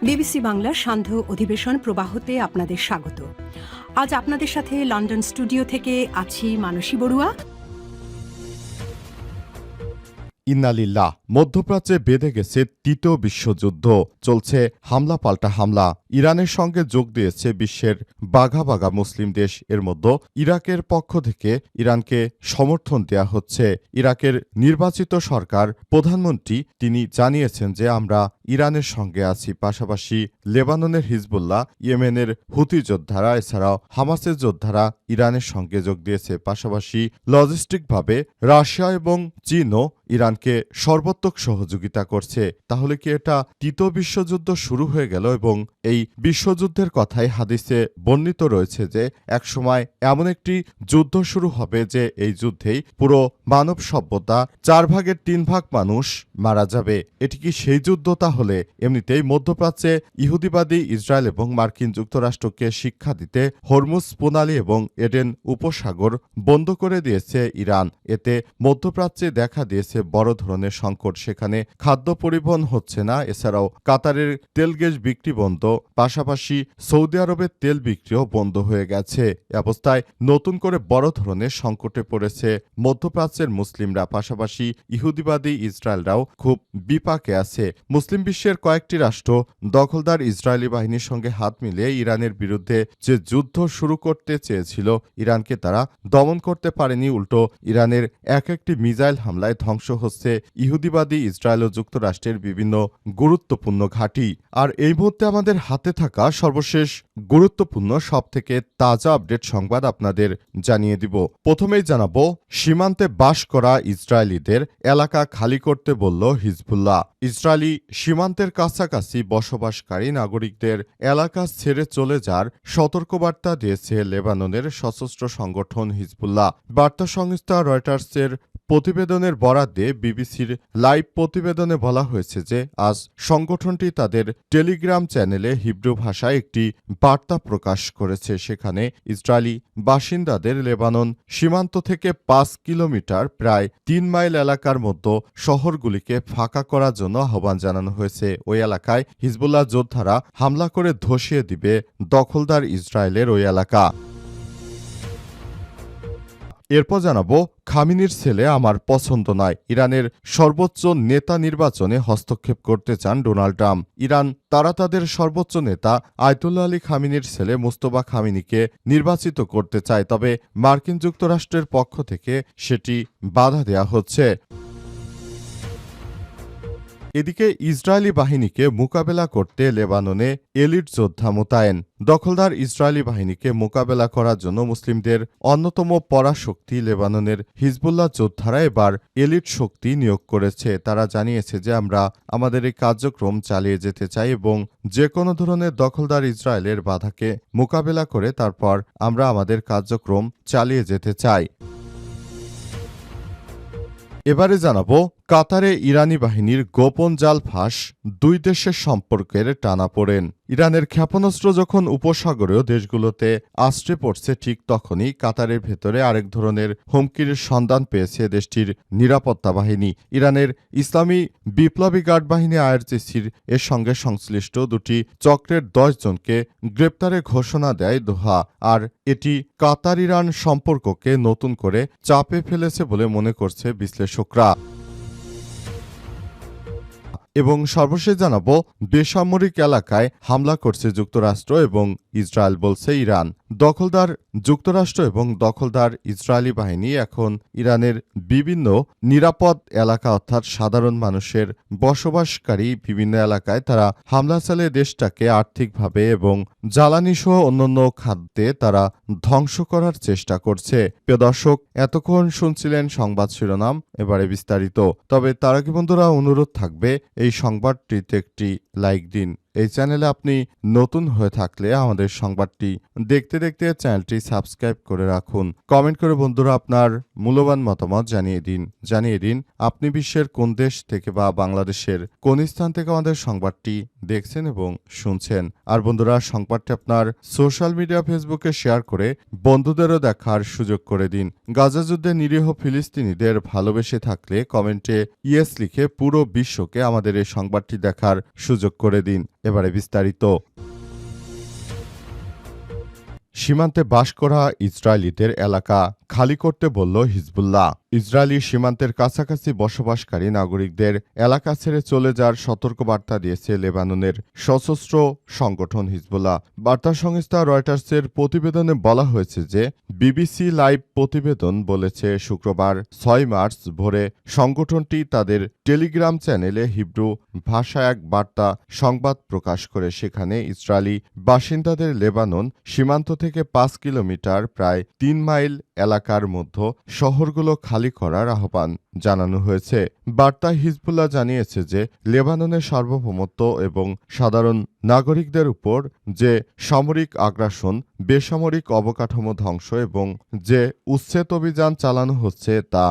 BBC বাংলার সান্ধ্য অধিবেশন প্রবাহতে আপনাদের স্বাগত। আজ আপনাদের সাথে লন্ডন স্টুডিও থেকে আছি মানসী বড়ুয়া। ইন্নালিল্লাহ। মধ্যপ্রাচ্যে বেঁধে গেছে তৃতীয় বিশ্বযুদ্ধ। চলছে হামলা পাল্টা হামলা। ইরানের সঙ্গে যোগ দিয়েছে বিশ্বের বাঘা বাঘা মুসলিম দেশ। এর মধ্যে ইরাকের পক্ষ থেকে ইরানকে সমর্থন দেয়া হচ্ছে। ইরাকের নির্বাচিত সরকার প্রধানমন্ত্রী তিনি জানিয়েছেন যে আমরা ইরানের সঙ্গে আছি। পাশাপাশি লেবাননের হিজবুল্লাহ, ইয়েমেনের হুতি যোদ্ধারা, এছাড়াও হামাসের যোদ্ধারা ইরানের সঙ্গে যোগ দিয়েছে। পাশাপাশি লজিস্টিকভাবে রাশিয়া এবং চীনও ইরানকে সর্বাত্মক সহযোগিতা করছে। তাহলে কি এটা তৃতীয় বিশ্বযুদ্ধ শুরু হয়ে গেল? এবং এই বিশ্বযুদ্ধের কথাই হাদিসে বর্ণিত রয়েছে যে একসময় এমন একটি যুদ্ধ শুরু হবে যে এই যুদ্ধেই পুরো মানব সভ্যতা 3/4 মানুষ মারা যাবে। এটি কি সেই যুদ্ধ? তাহলে এমনিতেই মধ্যপ্রাচ্যে ইহুদিবাদী ইসরায়েল এবং মার্কিন যুক্তরাষ্ট্রকে শিক্ষা দিতে হরমুজ প্রণালী এবং এডেন উপসাগর বন্ধ করে দিয়েছে ইরান। এতে মধ্যপ্রাচ্যে দেখা দিয়েছে বড় ধরনের সংকট। সেখানে খাদ্য পরিবহন হচ্ছে না। এছাড়াও কাতারের তেল গ্যাস বিক্রি বন্ধ, পাশাপাশি সৌদি আরবের তেল বিক্রিও বন্ধ হয়ে গেছে। এ অবস্থায় নতুন করে বড় ধরনের সংকটে পড়েছে মধ্যপ্রাচ্যের মুসলিমরা। পাশাপাশি ইহুদিবাদী ইসরায়েলরাও খুব বিপাকে আছে। মুসলিম বিশ্বের কয়েকটি রাষ্ট্র দখলদার ইসরায়েলি বাহিনীর সঙ্গে হাত মিলিয়ে ইরানের বিরুদ্ধে যে যুদ্ধ শুরু করতে চেয়েছিল, ইরানকে তারা দমন করতে পারেনি। উল্টো ইরানের এক একটি মিসাইল হামলায় ধ্বংস হচ্ছে ইহুদিবাদী ইসরায়েল ও যুক্তরাষ্ট্রের বিভিন্ন গুরুত্বপূর্ণ ঘাঁটি। আর এই মুহূর্তে আমাদের হাতে থাকা সর্বশেষ গুরুত্বপূর্ণ সবথেকে তাজা আপডেট সংবাদ আপনাদের জানিয়ে দিব। প্রথমেই জানাবো, সীমান্তে বাস করা ইসরায়েলিদের এলাকা খালি করতে বলল হিজবুল্লাহ। ইসরায়েলি সীমান্তের কাছাকাছি বসবাসকারী নাগরিকদের এলাকা ছেড়ে চলে যাওয়ার সতর্কবার্তা দিয়েছে লেবাননের সশস্ত্র সংগঠন হিজবুল্লাহ। বার্তা সংস্থা রয়টার্সের প্রতিবেদনের বরাত দিয়ে বিবিসির লাইভ প্রতিবেদনে বলা হয়েছে যে আজ সংগঠনটি তাদের টেলিগ্রাম চ্যানেলে হিব্রু ভাষায় একটি বার্তা প্রকাশ করেছে। সেখানে ইসরায়েলি বাসিন্দাদের লেবানন সীমান্ত থেকে 5 কিলোমিটার প্রায় 3 মাইল এলাকার মধ্যে শহরগুলিকে ফাঁকা করার জন্য আহ্বান জানানো হয়েছে। ওই এলাকায় হিজবুল্লাহ যোদ্ধারা হামলা করে ধসিয়ে দিবে দখলদার ইসরায়েলের ওই এলাকা। এরপর জানাবো, খামিনির ছেলে আমার পছন্দ নয়। ইরানের সর্বোচ্চ নেতা নির্বাচনে হস্তক্ষেপ করতে চান ডোনাল্ড ট্রাম্প। ইরান তারা তাদের সর্বোচ্চ নেতা আয়তুল্লাহ আলী খামিনির ছেলে মুস্তফা খামিনিকে নির্বাচিত করতে চায়, তবে মার্কিন যুক্তরাষ্ট্রের পক্ষ থেকে সেটি বাধা দেয়া হচ্ছে। এদিকে ইসরায়েলি বাহিনীকে মোকাবেলা করতে লেবাননে এলিট যোদ্ধা মোতায়েন। দখলদার ইসরায়েলি বাহিনীকে মোকাবেলা করার জন্য মুসলিমদের অন্যতম পরাশক্তি লেবাননের হিজবুল্লাহ যোদ্ধারা এবার এলিট শক্তি নিয়োগ করেছে। তারা জানিয়েছে যে আমরা আমাদের এই কার্যক্রম চালিয়ে যেতে চাই এবং যে কোনো ধরনের দখলদার ইসরায়েলের বাধাকে মোকাবেলা করে তারপর আমরা আমাদের কার্যক্রম চালিয়ে যেতে চাই। এবারে জানাবো, কাতারে ইরানি বাহিনীর গোপন জাল ফাঁস, দুই দেশের সম্পর্কের টানাপোড়েন। ইরানের ক্ষেপণাস্ত্র যখন উপসাগরীয় দেশগুলোতে আশ্রে পড়ছে, ঠিক তখনই কাতারের ভেতরে আরেক ধরনের হুমকির সন্ধান পেয়েছে দেশটির নিরাপত্তা বাহিনী। ইরানের ইসলামী বিপ্লবী গার্ড বাহিনী আইআরজিসির এর সঙ্গে সংশ্লিষ্ট দুটি চক্রের 10 জনকে গ্রেপ্তারের ঘোষণা দেয় দোহা। আর এটি কাতার ইরান সম্পর্ককে নতুন করে চাপে ফেলেছে বলে মনে করছে বিশ্লেষকরা। এবং সর্বশেষ জানাবো, বেসামরিক এলাকায় হামলা করছে যুক্তরাষ্ট্র এবং ইসরায়েল বলছে ইরান। দখলদার যুক্তরাষ্ট্র এবং দখলদার ইসরায়েলি বাহিনী এখন ইরানের বিভিন্ন নিরাপদ এলাকা অর্থাৎ সাধারণ মানুষের বসবাসকারী বিভিন্ন এলাকায় তারা হামলা চালিয়ে দেশটাকে আর্থিকভাবে এবং জ্বালানি সহ অন্যান্য খাদ্যে তারা ধ্বংস করার চেষ্টা করছে। প্রিয় দর্শক, এতক্ষণ শুনছিলেন সংবাদ শিরোনাম, এবারে বিস্তারিত। তবে তার আগে বন্ধুরা অনুরোধ থাকবে, এই সংবাদটিতে একটি লাইক দিন। এই চ্যানেলে আপনি নতুন হয়ে থাকলে আমাদের সংবাদটি দেখতে দেখতে চ্যানেলটি সাবস্ক্রাইব করে রাখুন। কমেন্ট করে বন্ধুরা আপনার মূল্যবান মতামত জানিয়ে দিন আপনি বিশ্বের কোন দেশ থেকে বা বাংলাদেশের কোন স্থান থেকে আমাদের সংবাদটি দেখছেন এবং শুনছেন। আর বন্ধুরা, সংবাদটি আপনার সোশ্যাল মিডিয়া ফেসবুকে শেয়ার করে বন্ধুদেরও দেখার সুযোগ করে দিন। গাজা যুদ্ধে নিরীহ ফিলিস্তিনিদের ভালোবেসে থাকলে কমেন্টে ইয়েস লিখে পুরো বিশ্বকে আমাদের এই সংবাদটি দেখার সুযোগ করে দিন। এবারে বিস্তারিত। সীমান্তে বাস করা ইসরায়েলিদের এলাকা খালি করতে বলল হিজবুল্লাহ। ইসরায়েলি সীমান্তের কাছাকাছি বসবাসকারী নাগরিকদের এলাকা ছেড়ে চলে যাওয়ার সতর্কবার্তা দিয়েছে লেবাননের সশস্ত্র সংগঠন হিজবুল্লাহ। বার্তা সংস্থা রয়টার্সের প্রতিবেদনে বলা হয়েছে যে বিবিসি লাইভ প্রতিবেদন বলেছে শুক্রবার ৬ মার্চ ভোরে সংগঠনটি তাদের টেলিগ্রাম চ্যানেলে হিব্রু ভাষায় এক বার্তা সংবাদ প্রকাশ করে সেখানে ইসরায়েলি বাসিন্দাদের লেবানন সীমান্ত থেকে ৫ কিলোমিটার প্রায় ৩ মাইল এলাকার মধ্যে শহরগুলো খালি করার আহ্বান জানানো হয়েছে। বার্তায় হিজবুল্লাহ জানিয়েছে যে লেবাননের সার্বভৌমত্ব এবং সাধারণ নাগরিকদের উপর যে সামরিক আগ্রাসন, বেসামরিক অবকাঠামো ধ্বংস এবং যে উচ্ছেদ অভিযান চালানো হচ্ছে তা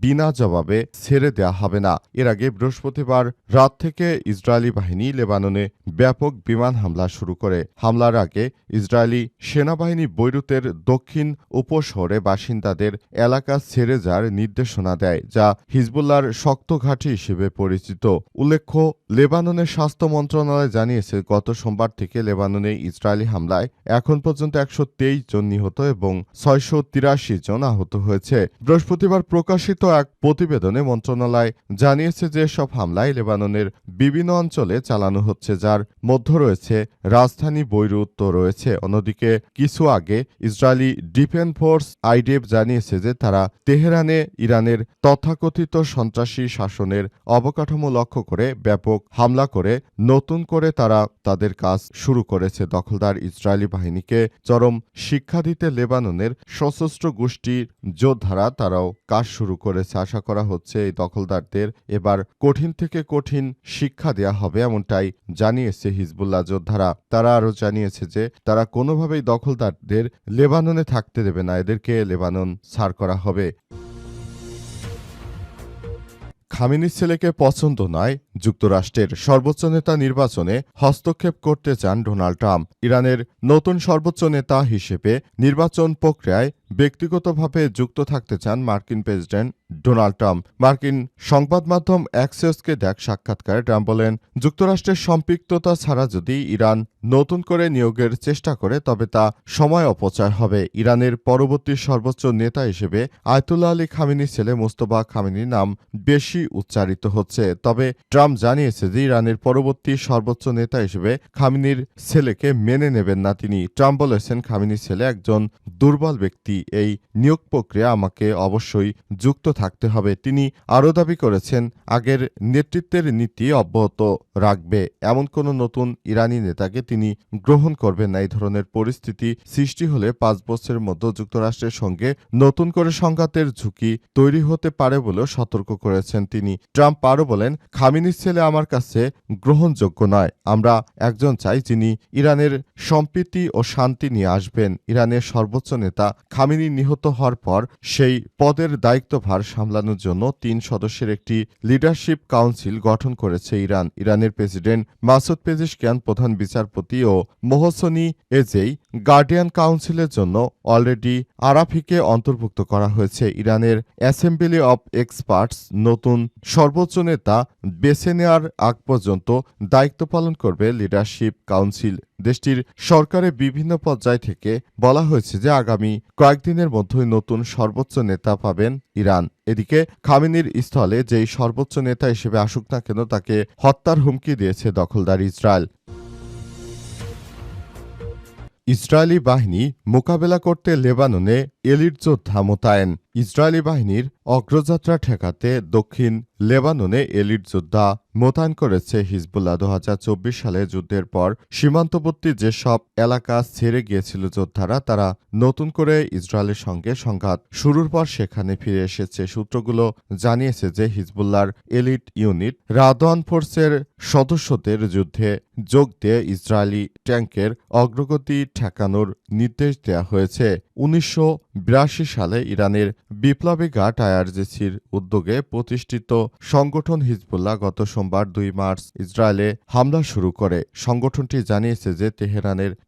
বিনা জবাবে ছেড়ে দেওয়া হবে না। এর আগে বৃহস্পতিবার রাত থেকে ইসরায়েলি বাহিনী লেবাননে ব্যাপক বিমান হামলা শুরু করে। হামলার আগে ইসরায়েলি সেনাবাহিনী বৈরুতের দক্ষিণ উপশহরে বাসিন্দাদের এলাকা ছেড়ে যাওয়ার নির্দেশনা দেয়, যা হিজবুল্লাহর শক্ত ঘাঁটি হিসেবে পরিচিত। উল্লেখ্য, লেবাননের স্বাস্থ্য মন্ত্রণালয় জানিয়েছে গত সোমবার থেকে লেবাননে ইসরায়েলি হামলায় এখন পর্যন্ত ১২৩ জন নিহত এবং ৬৮৩ জন আহত হয়েছে। বৃহস্পতিবার প্রকাশিত এক প্রতিবেদনে মন্ত্রণালয় জানিয়েছে যে সব হামলায় লেবাননের বিভিন্ন অঞ্চলে চালানো হচ্ছে, যার মধ্যে রয়েছে রাজধানী বৈরুত রয়েছে। অন্যদিকে কিছু আগে ইসরায়েলি ডিফেন্স ফোর্স আইডিএফ জানিয়েছে যে তারা তেহরানে ইরানের তথাকথিত সন্ত্রাসী শাসনের অবকাঠামো লক্ষ্য করে ব্যাপক হামলা করে নতুন করে তারা তাদের কাজ শুরু করেছে। দখলদার ইসরায়েলি বাহিনীকে চরম শিক্ষা দিতে লেবাননের সশস্ত্র গোষ্ঠীর যোদ্ধারা তারাও কাজ শুরু করেছে। আশা করা হচ্ছে এই দখলদারদের এবার কঠিন থেকে কঠিন শিক্ষা দেয়া হবে, এমনটাই জানিয়েছে হিজবুল্লাহ যোদ্ধারা। তারা আরও জানিয়েছে যে তারা কোনোভাবেই দখলদারদের লেবাননে থাকতে দেবে না, এদেরকে লেবানন ছাড় করা হবে। খামেনির ছেলেকে পছন্দ নয় যুক্তরাষ্ট্রের। সর্বোচ্চ নেতা নির্বাচনে হস্তক্ষেপ করতে চান ডোনাল্ড ট্রাম্প। ইরানের নতুন সর্বোচ্চ নেতা হিসেবে নির্বাচন প্রক্রিয়ায় ব্যক্তিগতভাবে যুক্ত থাকতে চান মার্কিন প্রেসিডেন্ট ডোনাল্ড ট্রাম্প। মার্কিন সংবাদ মাধ্যম অ্যাক্সিওসকে দেখ সাক্ষাৎকারে ট্রাম্প বলেন, যুক্তরাষ্ট্রের সম্পৃক্ততা ছাড়া যদি ইরান নতুন করে নিয়োগের চেষ্টা করে তবে তা সময় অপচয় হবে। ইরানের পরবর্তী সর্বোচ্চ নেতা হিসেবে আয়তুল্লাহ আলী খামেনির ছেলে মোস্তফা খামেনির নাম বেশি উচ্চারিত হচ্ছে। তবে ট্রাম্প জানিয়েছে যে ইরানের পরবর্তী সর্বোচ্চ নেতা হিসেবে খামেনির ছেলেকে মেনে নেবেন না তিনি। ট্রাম্প বলেছেন, খামেনির ছেলে একজন দুর্বল ব্যক্তি, এই নিয়োগ প্রক্রিয়া আমাকে অবশ্যই যুক্ত থাকতে হবে। তিনি আরও দাবি করেছেন, আগের নেতৃত্বের নীতি অব্যাহত রাখবে, এমন কোনো নতুন ইরানি নেতাকে তিনি গ্রহণ করবেন না। এই ধরনের পরিস্থিতি সৃষ্টি হলে ৫ বছরের মধ্যে যুক্তরাষ্ট্রের সঙ্গে নতুন করে সংঘাতের ঝুঁকি তৈরি হতে পারে বলেও সতর্ক করেছেন তিনি। ট্রাম্প আরও বলেন, খামেনির ছেলে আমার কাছে গ্রহণযোগ্য নয়। আমরা একজন চাই যিনি ইরানের সম্প্রীতি ও শান্তি নিয়ে আসবেন। ইরানের সর্বোচ্চ নেতা খামেনি নিহত হওয়ার পর সেই পদের দায়িত্বভার সামলানোর জন্য ৩ সদস্যের একটি লিডারশিপ কাউন্সিল গঠন করেছে ইরান। ইরানের প্রেসিডেন্ট মাসুদ পেজেশকিয়ান প্রধান বিচারপতি ও মোহসেনি এজেই গার্ডিয়ান কাউন্সিলের জন্য অলরেডি আরাফিকে অন্তর্ভুক্ত করা হয়েছে। ইরানের অ্যাসেম্বলি অব এক্সপার্টস নতুন সর্বোচ্চ নেতা বেছে নেওয়ার আগ পর্যন্ত দায়িত্ব পালন করবে লিডারশিপ কাউন্সিল। দেশটির সরকারের বিভিন্ন পর্যায় থেকে বলা হয়েছে যে আগামী কয়েকদিনের মধ্যেই নতুন সর্বোচ্চ নেতা পাবেন ইরান। এদিকে খামেনির স্থলে যেই সর্বোচ্চ নেতা হিসেবে আসুক না কেন তাকে হত্যার হুমকি দিয়েছে দখলদার ইসরায়েল। ইসরায়েলি বাহিনী মোকাবেলা করতে লেবাননে এলিট যোদ্ধা মোতায়েন। ইসরায়েলি বাহিনীর অগ্রযাত্রা ঠেকাতে দক্ষিণ লেবাননে এলিট যোদ্ধা মোতায়েন করেছে হিজবুল্লাহ। ২০২৪ সালে যুদ্ধের পর সীমান্তবর্তী যেসব এলাকা ছেড়ে গিয়েছিল যোদ্ধারা, তারা নতুন করে ইসরায়েলের সঙ্গে সংঘাত শুরুর পর সেখানে ফিরে এসেছে। সূত্রগুলো জানিয়েছে যে হিজবুল্লাহর এলিট ইউনিট রাদওয়ান ফোর্সের সদস্যদের যুদ্ধে যোগ দিয়ে ইসরায়েলি ট্যাঙ্কের অগ্রগতি ঠেকানোর নির্দেশ দেওয়া হয়েছে। 1982 সালে ইরানের বিপ্লবী গার্ড আইআরজিসির উদ্যোগে প্রতিষ্ঠিত সংগঠন হিজবুল্লাহ গত সোমবার 2 মার্চ ইসরায়েলে হামলা শুরু করে। সংগঠনটি জানিয়েছে যে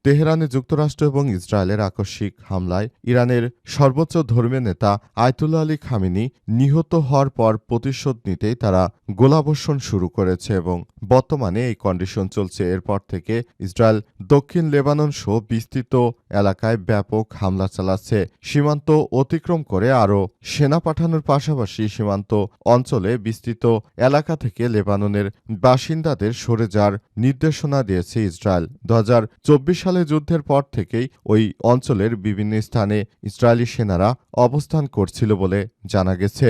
তেহরানে যুক্তরাষ্ট্র এবং ইসরায়েলের আকস্মিক হামলায় ইরানের সর্বোচ্চ ধর্মীয় নেতা আয়াতুল্লাহ আলী খামেনি নিহত হওয়ার পর প্রতিশোধ নিতেই তারা গোলাবর্ষণ শুরু করেছে এবং বর্তমানে এই কন্ডিশন চলছে। এরপর থেকে ইসরায়েল দক্ষিণ লেবানন সহ বিস্তৃত এলাকায় ব্যাপক হামলা চালাচ্ছে। সীমান্ত অতিক্রম করে আরও সেনা পাঠানোর পাশাপাশি সীমান্ত অঞ্চলে বিস্তৃত এলাকা থেকে লেবাননের বাসিন্দাদের সরে যাওয়ার নির্দেশনা দিয়েছে ইসরায়েল। 2024 সালে যুদ্ধের পর থেকেই ওই অঞ্চলের বিভিন্ন স্থানে ইসরায়েলি সেনারা অবস্থান করছিল বলে জানা গেছে।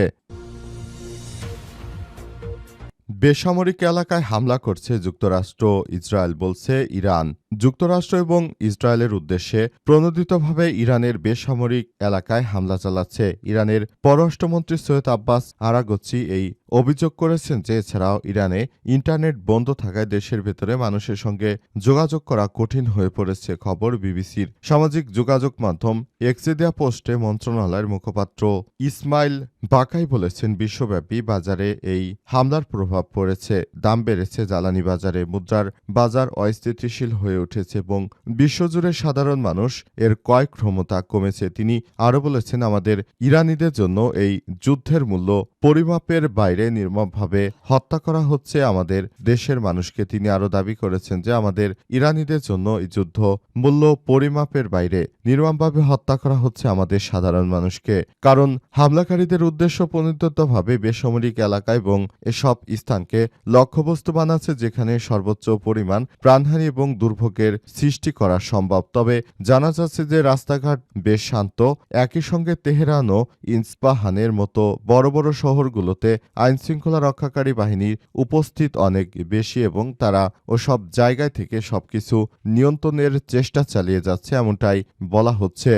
বেসামরিক এলাকায় হামলা করছে যুক্তরাষ্ট্র, ইসরায়েল বলছে ইরান। যুক্তরাষ্ট্র এবং ইসরায়েলের উদ্দেশ্যে প্রণোদিতভাবে ইরানের বেসামরিক এলাকায় হামলা চালাচ্ছে। ইরানের পররাষ্ট্রমন্ত্রী সৈয়দ আব্বাস আরাগচি এই অভিযোগ করেছেন যে এছাড়াও ইরানে ইন্টারনেট বন্ধ থাকায় দেশের ভেতরে মানুষের সঙ্গে যোগাযোগ করা কঠিন হয়ে পড়েছে। খবর বিবিসির। সামাজিক যোগাযোগ মাধ্যম এক্সে দেয়া পোস্টে মন্ত্রণালয়ের মুখপাত্র ইসমাইল বাকাই বলেছেন, বিশ্বব্যাপী বাজারে এই হামলার প্রভাব পড়েছে। দাম বেড়েছে, জ্বালানি বাজারে মুদ্রার বাজার অস্থিতিশীল হয়ে উঠেছে এবং বিশ্বজুড়ে সাধারণ মানুষ এর ক্রয় ক্ষমতা কমেছে। তিনি আরও বলেছেন, আমাদের ইরানিদের জন্য এই যুদ্ধের মূল্য পরিমাপের বাইরে নির্মমভাবে হত্যা করা হচ্ছে আমাদের দেশের মানুষকে। তিনি আরও দাবি করেছেন যে আমাদের ইরানিদের জন্য এই যুদ্ধ মূল্য পরিমাপের বাইরে নির্মমভাবে হত্যা করা হচ্ছে আমাদের সাধারণ মানুষকে। কারণ হামলাকারীদের উদ্দেশ্য প্রণোদিতভাবে বেসামরিক এলাকা এবং এসব স্থানকে লক্ষ্যবস্তু বানাচ্ছে যেখানে সর্বোচ্চ পরিমাণ প্রাণহানি এবং দুর্ভোগের সৃষ্টি করা সম্ভব। তবে জানা যাচ্ছে যে রাস্তাঘাট বেশ শান্ত। একই সঙ্গে তেহরান ও ইস্পাহানের মতো বড় বড় শহরগুলোতে আইনশৃঙ্খলা রক্ষাকারী বাহিনীর উপস্থিত অনেক বেশি এবং তারা ওসব জায়গায় থেকে সবকিছু নিয়ন্ত্রণের চেষ্টা চালিয়ে যাচ্ছে, এমনটাই বলা হচ্ছে।